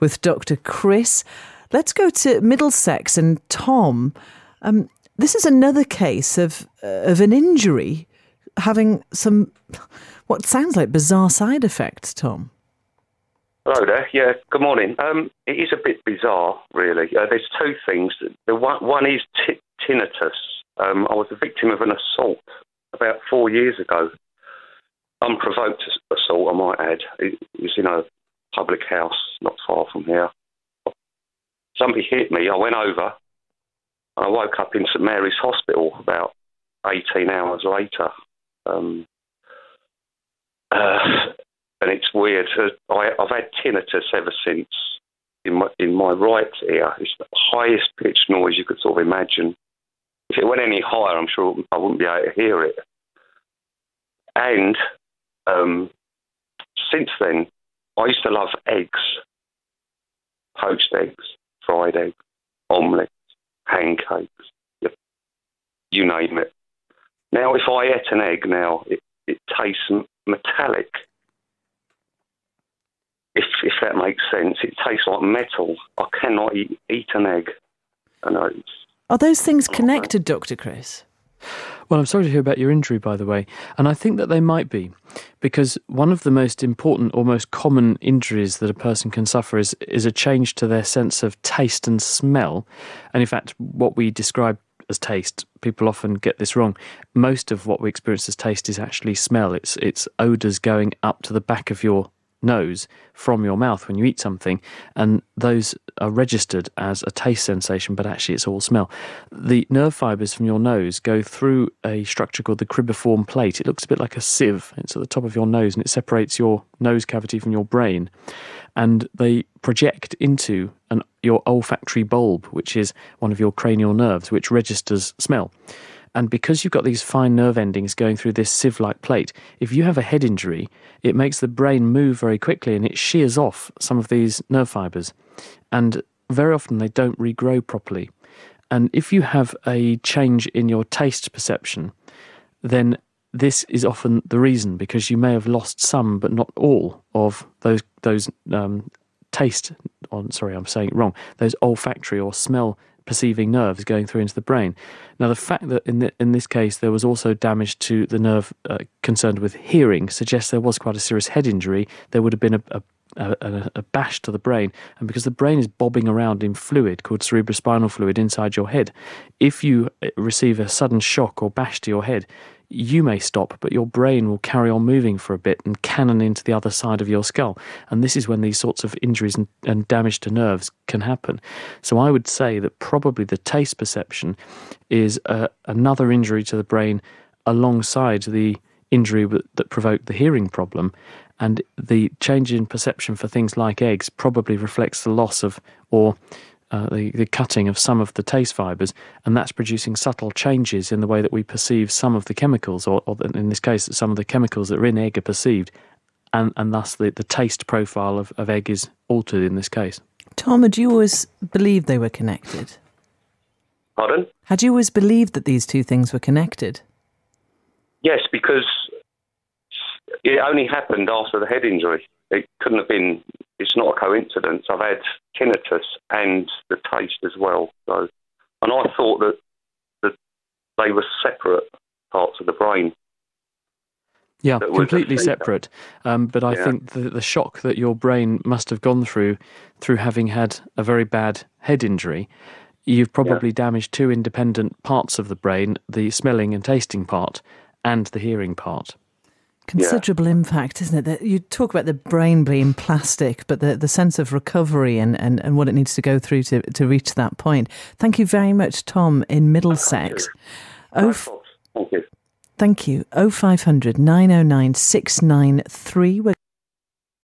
with Dr. Chris. Let's go to Middlesex and Tom. This is another case of an injury having some, what sounds like bizarre side effects, Tom. Hello there. Yeah, good morning. It is a bit bizarre, really. There's two things. The one is tinnitus. I was a victim of an assault about 4 years ago. Unprovoked assault, I might add. It was in a public house not far from here. Somebody hit me. I went over and I woke up in St Mary's Hospital about 18 hours later. And it's weird. I've had tinnitus ever since in my right ear. It's the highest pitched noise you could sort of imagine. If it went any higher, I'm sure I wouldn't be able to hear it. And since then, I used to love eggs, poached eggs, fried eggs, omelettes, pancakes, you name it. Now, if I ate an egg now, it tastes metallic. If that makes sense, it tastes like metal. I cannot eat an egg. Are those things connected, Dr. Chris? Well, I'm sorry to hear about your injury, by the way. And I think that they might be, because one of the most important or most common injuries that a person can suffer is a change to their sense of taste and smell. And in fact, what we describe as taste, people often get this wrong. Most of what we experience as taste is actually smell. It's odours going up to the back of your nose from your mouth when you eat something, and those are registered as a taste sensation, but actually it's all smell. The nerve fibres from your nose go through a structure called the cribriform plate. It looks a bit like a sieve. It's at the top of your nose, and it separates your nose cavity from your brain, and they project into your olfactory bulb, which is one of your cranial nerves, which registers smell. And because you've got these fine nerve endings going through this sieve-like plate, if you have a head injury, it makes the brain move very quickly and it shears off some of these nerve fibres. And very often they don't regrow properly. And if you have a change in your taste perception, then this is often the reason, because you may have lost some but not all of those taste, sorry, I'm saying it wrong, those olfactory or smell perceiving nerves going through into the brain. Now, the fact that in this case there was also damage to the nerve concerned with hearing suggests there was quite a serious head injury. There would have been a bash to the brain, and because the brain is bobbing around in fluid called cerebrospinal fluid inside your head, if you receive a sudden shock or bash to your head, you may stop, but your brain will carry on moving for a bit and cannon into the other side of your skull. And this is when these sorts of injuries and damage to nerves can happen. So I would say that probably the taste perception is another injury to the brain alongside the injury that provoked the hearing problem. And the change in perception for things like eggs probably reflects the loss of, or the cutting of some of the taste fibres, and that's producing subtle changes in the way that we perceive some of the chemicals, or in this case, some of the chemicals that are in egg are perceived, and thus the taste profile of egg is altered in this case. Tom, had you always believed they were connected? Pardon? Had you always believed that these two things were connected? Yes, because it only happened after the head injury. It couldn't have been, it's not a coincidence. I've had tinnitus and the taste as well. So, and I thought that they were separate parts of the brain. Yeah, completely separate. But I think the shock that your brain must have gone through having had a very bad head injury, you've probably damaged two independent parts of the brain, the smelling and tasting part and the hearing part. Considerable impact, isn't it? That you talk about the brain being plastic, but the sense of recovery and what it needs to go through to reach that point. Thank you very much, Tom, in Middlesex. Thank you. Thank you. 0500 909 693.